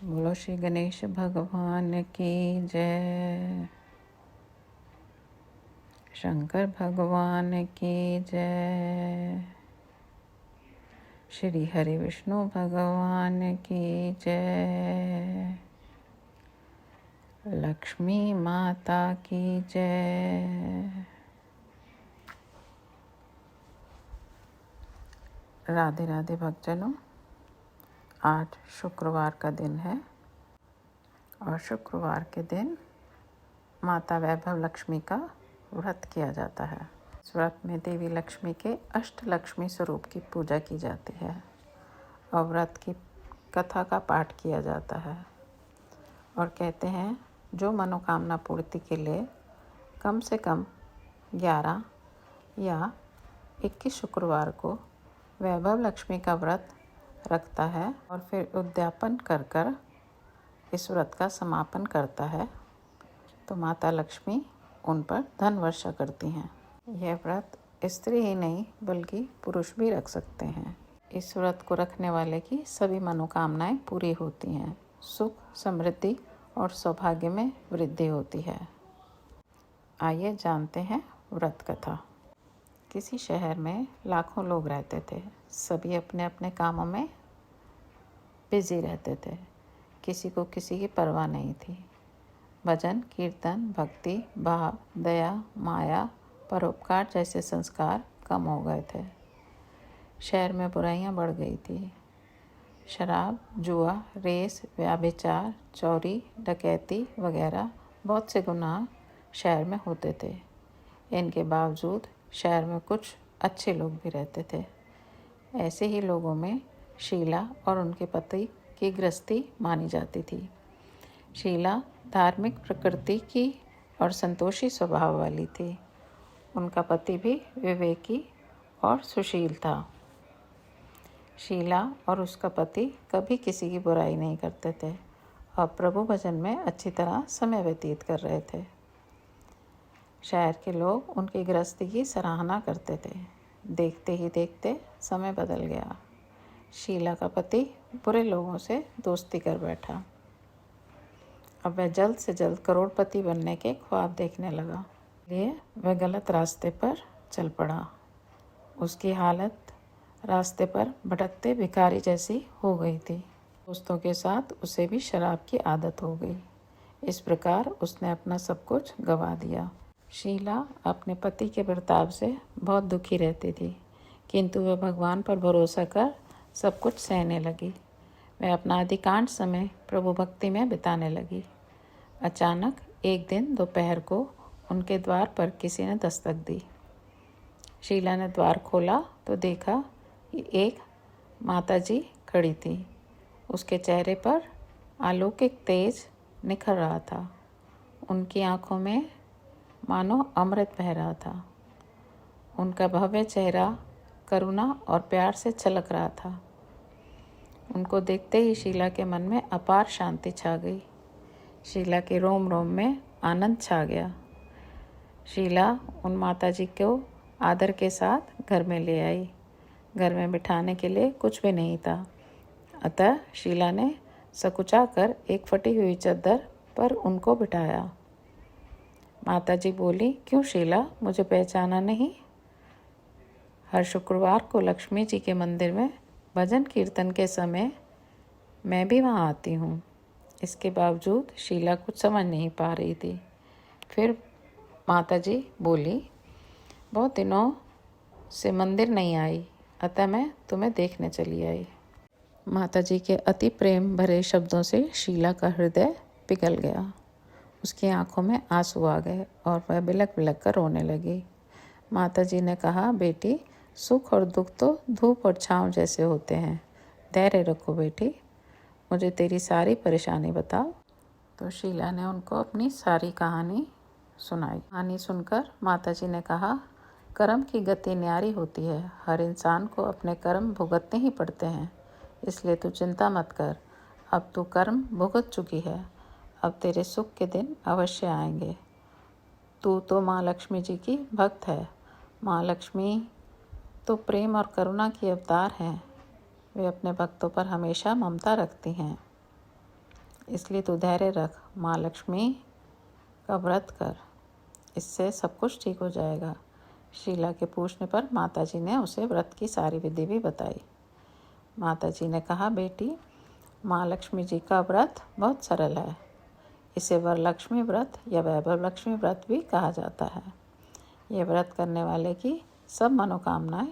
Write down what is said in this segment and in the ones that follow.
बोलो श्री गणेश भगवान की जय। शंकर भगवान की जय। श्री हरि विष्णु भगवान की जय। लक्ष्मी माता की जय। राधे राधे भक्तजनों, आज शुक्रवार का दिन है और शुक्रवार के दिन माता वैभव लक्ष्मी का व्रत किया जाता है। इस व्रत में देवी लक्ष्मी के अष्टलक्ष्मी स्वरूप की पूजा की जाती है और व्रत की कथा का पाठ किया जाता है। और कहते हैं जो मनोकामना पूर्ति के लिए कम से कम 11 या 21 शुक्रवार को वैभव लक्ष्मी का व्रत रखता है और फिर उद्यापन कर कर इस व्रत का समापन करता है तो माता लक्ष्मी उन पर धन वर्षा करती हैं। यह व्रत स्त्री ही नहीं बल्कि पुरुष भी रख सकते हैं। इस व्रत को रखने वाले की सभी मनोकामनाएं पूरी होती हैं, सुख समृद्धि और सौभाग्य में वृद्धि होती है। आइए जानते हैं व्रत कथा। किसी शहर में लाखों लोग रहते थे। सभी अपने अपने कामों में बिजी रहते थे। किसी को किसी की परवाह नहीं थी। भजन कीर्तन भक्ति भाव दया माया परोपकार जैसे संस्कार कम हो गए थे। शहर में बुराइयां बढ़ गई थी। शराब जुआ रेस व्याभिचार चोरी डकैती वगैरह बहुत से गुनाह शहर में होते थे। इनके बावजूद शहर में कुछ अच्छे लोग भी रहते थे। ऐसे ही लोगों में शीला और उनके पति की गृहस्थी मानी जाती थी। शीला धार्मिक प्रकृति की और संतोषी स्वभाव वाली थी। उनका पति भी विवेकी और सुशील था। शीला और उसका पति कभी किसी की बुराई नहीं करते थे और प्रभु भजन में अच्छी तरह समय व्यतीत कर रहे थे। शहर के लोग उनकी गृहस्थी की सराहना करते थे। देखते ही देखते समय बदल गया। शीला का पति बुरे लोगों से दोस्ती कर बैठा। अब वह जल्द से जल्द करोड़पति बनने के ख्वाब देखने लगा, इसलिए वह गलत रास्ते पर चल पड़ा। उसकी हालत रास्ते पर भटकते भिखारी जैसी हो गई थी। दोस्तों के साथ उसे भी शराब की आदत हो गई। इस प्रकार उसने अपना सब कुछ गंवा दिया। शीला अपने पति के बर्ताव से बहुत दुखी रहती थी, किंतु वह भगवान पर भरोसा कर सब कुछ सहने लगी। वह अपना अधिकांश समय प्रभु भक्ति में बिताने लगी। अचानक एक दिन दोपहर को उनके द्वार पर किसी ने दस्तक दी। शीला ने द्वार खोला तो देखा कि एक माताजी खड़ी थी। उसके चेहरे पर अलौकिक तेज निखर रहा था। उनकी आंखों में मानो अमृत बह रहा था। उनका भव्य चेहरा करुणा और प्यार से छलक रहा था। उनको देखते ही शीला के मन में अपार शांति छा गई। शीला के रोम रोम में आनंद छा गया। शीला उन माताजी को आदर के साथ घर में ले आई। घर में बिठाने के लिए कुछ भी नहीं था, अतः शीला ने सकुचा कर एक फटी हुई चादर पर उनको बिठाया। माताजी बोली, क्यों शीला, मुझे पहचाना नहीं? हर शुक्रवार को लक्ष्मी जी के मंदिर में भजन कीर्तन के समय मैं भी वहाँ आती हूँ। इसके बावजूद शीला कुछ समझ नहीं पा रही थी। फिर माताजी बोली, बहुत दिनों से मंदिर नहीं आई, अतः मैं तुम्हें देखने चली आई। माताजी के अति प्रेम भरे शब्दों से शीला का हृदय पिघल गया। उसकी आंखों में आंसू आ गए और वह बिलक बिलक कर रोने लगी। माताजी ने कहा, बेटी, सुख और दुख तो धूप और छांव जैसे होते हैं। धैर्य रखो बेटी, मुझे तेरी सारी परेशानी बताओ। तो शीला ने उनको अपनी सारी कहानी सुनाई। कहानी सुनकर माताजी ने कहा, कर्म की गति न्यारी होती है। हर इंसान को अपने कर्म भुगतने ही पड़ते हैं, इसलिए तू चिंता मत कर। अब तू कर्म भुगत चुकी है, अब तेरे सुख के दिन अवश्य आएंगे। तू तो माँ लक्ष्मी जी की भक्त है। माँ लक्ष्मी तो प्रेम और करुणा की अवतार हैं। वे अपने भक्तों पर हमेशा ममता रखती हैं। इसलिए तू धैर्य रख, माँ लक्ष्मी का व्रत कर, इससे सब कुछ ठीक हो जाएगा। शीला के पूछने पर माताजी ने उसे व्रत की सारी विधि भी बताई। माताजी ने कहा, बेटी, माँ लक्ष्मी जी का व्रत बहुत सरल है। इसे वरलक्ष्मी व्रत या वैभव लक्ष्मी व्रत भी कहा जाता है। ये व्रत करने वाले की सब मनोकामनाएं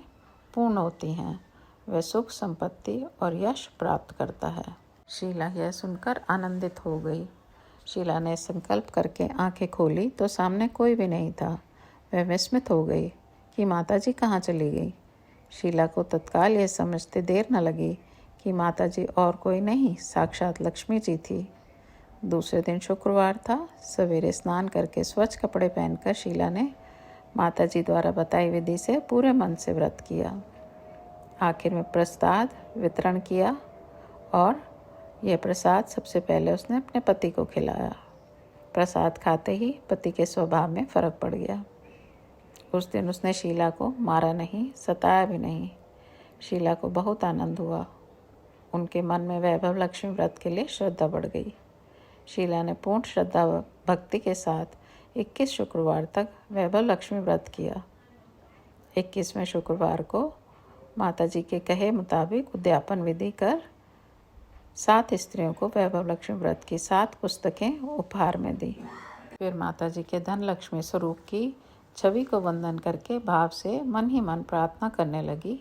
पूर्ण होती हैं। वह सुख, संपत्ति और यश प्राप्त करता है। शीला यह सुनकर आनंदित हो गई। शीला ने संकल्प करके आंखें खोली तो सामने कोई भी नहीं था। वह विस्मित हो गई कि माताजी कहाँ चली गई। शीला को तत्काल यह समझते देर न लगी कि माताजी और कोई नहीं, साक्षात लक्ष्मी जी थी। दूसरे दिन शुक्रवार था। सवेरे स्नान करके स्वच्छ कपड़े पहनकर शीला ने माताजी द्वारा बताई विधि से पूरे मन से व्रत किया। आखिर में प्रसाद वितरण किया और यह प्रसाद सबसे पहले उसने अपने पति को खिलाया। प्रसाद खाते ही पति के स्वभाव में फर्क पड़ गया। उस दिन उसने शीला को मारा नहीं, सताया भी नहीं। शीला को बहुत आनंद हुआ। उनके मन में वैभव लक्ष्मी व्रत के लिए श्रद्धा बढ़ गई। शीला ने पूर्ण श्रद्धा भक्ति के साथ 21 शुक्रवार तक वैभव लक्ष्मी व्रत किया। 21वें शुक्रवार को माताजी के कहे मुताबिक उद्यापन विधि कर 7 स्त्रियों को वैभव लक्ष्मी व्रत की 7 पुस्तकें उपहार में दी। फिर माताजी के धन लक्ष्मी स्वरूप की छवि को वंदन करके भाव से मन ही मन प्रार्थना करने लगी,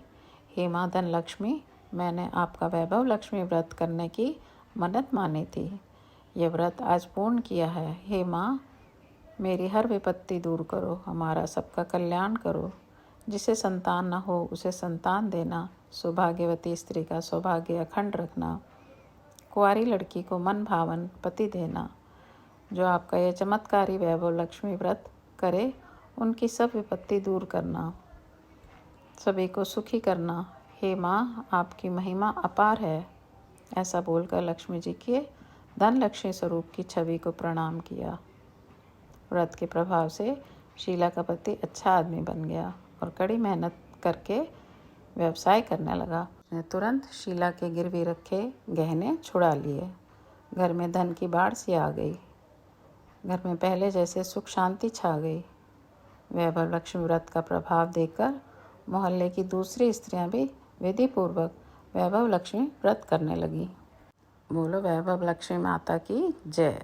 हे माँ धन लक्ष्मी, मैंने आपका वैभव लक्ष्मी व्रत करने की मन्नत मानी थी। यह व्रत आज पूर्ण किया है। हे माँ, मेरी हर विपत्ति दूर करो, हमारा सबका कल्याण करो। जिसे संतान न हो उसे संतान देना, सौभाग्यवती स्त्री का सौभाग्य अखंड रखना, कुंवारी लड़की को मन भावन पति देना। जो आपका यह चमत्कारी वैभव लक्ष्मी व्रत करे उनकी सब विपत्ति दूर करना, सभी को सुखी करना। हे माँ, आपकी महिमा अपार है। ऐसा बोलकर लक्ष्मी जी के धन लक्ष्मी स्वरूप की छवि को प्रणाम किया। व्रत के प्रभाव से शीला का पति अच्छा आदमी बन गया और कड़ी मेहनत करके व्यवसाय करने लगा। उसने तुरंत शीला के गिरवी रखे गहने छुड़ा लिए। घर में धन की बाढ़ सी आ गई। घर में पहले जैसे सुख शांति छा गई। वैभव लक्ष्मी व्रत का प्रभाव देखकर मोहल्ले की दूसरी स्त्रियां भी विधि पूर्वक वैभव लक्ष्मी व्रत करने लगी। बोलो वैभव लक्ष्मी माता की जय।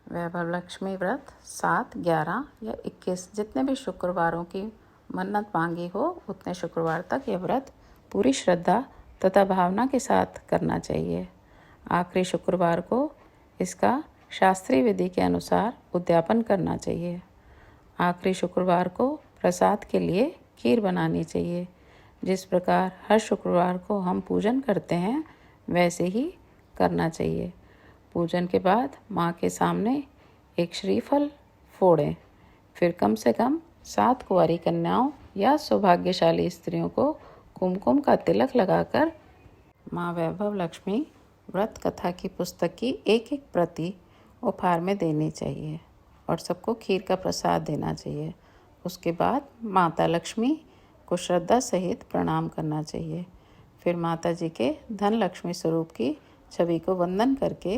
वैभव लक्ष्मी व्रत 7, 11 या 21 जितने भी शुक्रवारों की मन्नत मांगी हो उतने शुक्रवार तक यह व्रत पूरी श्रद्धा तथा भावना के साथ करना चाहिए। आखिरी शुक्रवार को इसका शास्त्रीय विधि के अनुसार उद्यापन करना चाहिए। आखिरी शुक्रवार को प्रसाद के लिए खीर बनानी चाहिए। जिस प्रकार हर शुक्रवार को हम पूजन करते हैं वैसे ही करना चाहिए। पूजन के बाद माँ के सामने एक श्रीफल फोड़ें। फिर कम से कम 7 कुंवारी कन्याओं या सौभाग्यशाली स्त्रियों को कुमकुम का तिलक लगाकर माँ वैभव लक्ष्मी व्रत कथा की पुस्तक की एक प्रति उपहार में देनी चाहिए और सबको खीर का प्रसाद देना चाहिए। उसके बाद माता लक्ष्मी को श्रद्धा सहित प्रणाम करना चाहिए। फिर माता जी के धन लक्ष्मी स्वरूप की छवि को वंदन करके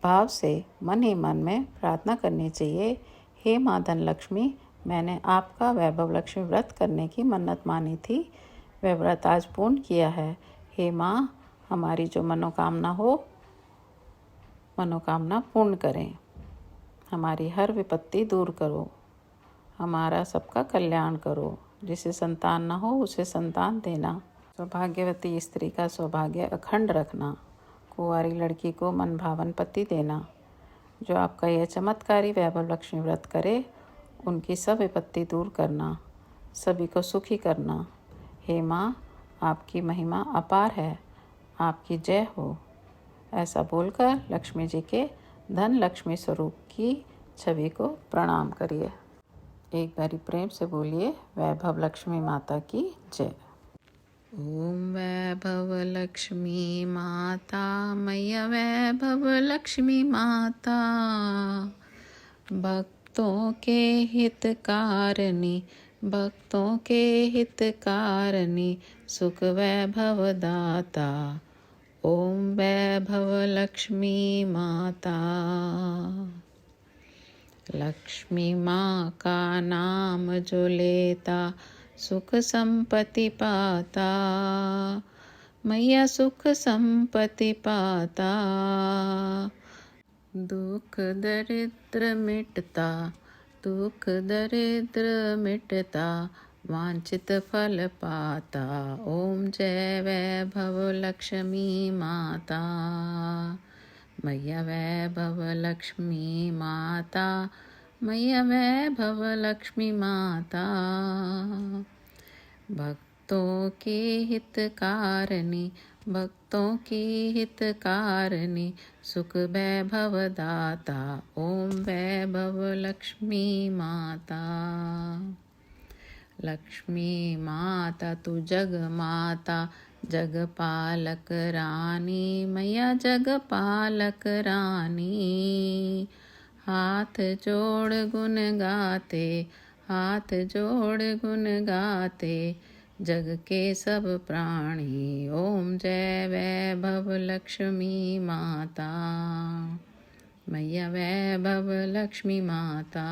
भाव से मन ही मन में प्रार्थना करनी चाहिए, हे माँ धन लक्ष्मी, मैंने आपका वैभव लक्ष्मी व्रत करने की मन्नत मानी थी, वह व्रत आज पूर्ण किया है। हे माँ, हमारी जो मनोकामना हो मनोकामना पूर्ण करें, हमारी हर विपत्ति दूर करो, हमारा सबका कल्याण करो। जिसे संतान न हो उसे संतान देना, सौभाग्यवती स्त्री का सौभाग्य अखंड रखना, कुंवारी लड़की को मन भावन पति देना। जो आपका यह चमत्कारी वैभव लक्ष्मी व्रत करे उनकी सब विपत्ति दूर करना, सभी को सुखी करना। हे माँ, आपकी महिमा अपार है, आपकी जय हो। ऐसा बोलकर लक्ष्मी जी के धन लक्ष्मी स्वरूप की छवि को प्रणाम करिए। एक बारी प्रेम से बोलिए, वैभव लक्ष्मी माता की जय। ओम वैभव लक्ष्मी माता, मैया वैभव लक्ष्मी माता, भक्तों के हितकारिणी, भक्तों के हितकारिणी, सुख वैभव दाता। ओम वैभव लक्ष्मी माता। लक्ष्मी माँ का नाम जो लेता सुख संपत्ति पाता। मैया सुख संपत्ति पाता। दुख दरिद्र मिटता, दुख दरिद्र मिटता, वांछित फल पाता। ओम जय वैभव लक्ष्मी माता। मैया वैभव लक्ष्मी माता, मैया वैभव लक्ष्मी माता। भक्तों की हितकारिणी, भक्तों की हितकारिणी, सुख वैभव दाता। ओम वैभव लक्ष्मी माता। लक्ष्मी माता तू जग माता, जग पालक रानी, मैया जग पालक रानी। हाथ जोड़ गुण गाते, हाथ जोड़ गुण गाते, जग के सब प्राणी। ओम जय वैभव लक्ष्मी माता। मैया वैभव लक्ष्मी माता।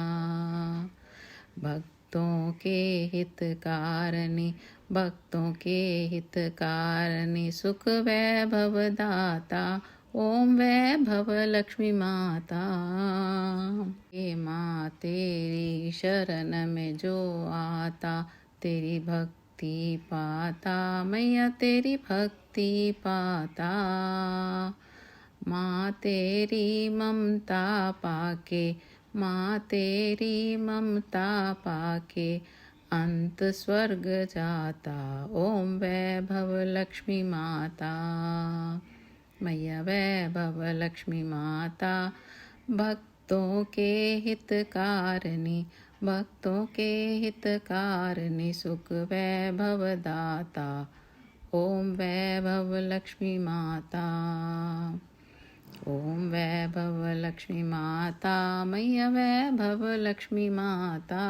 भक्तों के हितकारिणी, भक्तों के हितकारिणी, सुख वैभव दाता। ओम वैभव लक्ष्मी माता। हे माँ तेरी शरण में जो आता, तेरी भक्ति पाता। मैया तेरी भक्ति पाता। माँ तेरी ममता पाके, माँ तेरी ममता पाके, अंत स्वर्ग जाता। ओम वैभव लक्ष्मी माता। मैया वैभव लक्ष्मी माता। भक्तों के हितकारिणी, भक्तों के हितकारिणी, सुख वैभव दाता। ओम वैभव लक्ष्मी माता। ओम वैभव लक्ष्मी माता, मैया वैभव लक्ष्मी माता।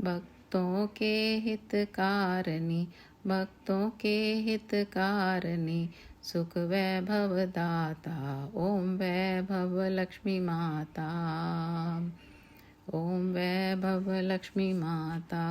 भक्तों के हितकारिणी, भक्तों के हितकारिणी, सुख वैभव दाता। ओम वैभव लक्ष्मी माता। ओम वैभव लक्ष्मी माता।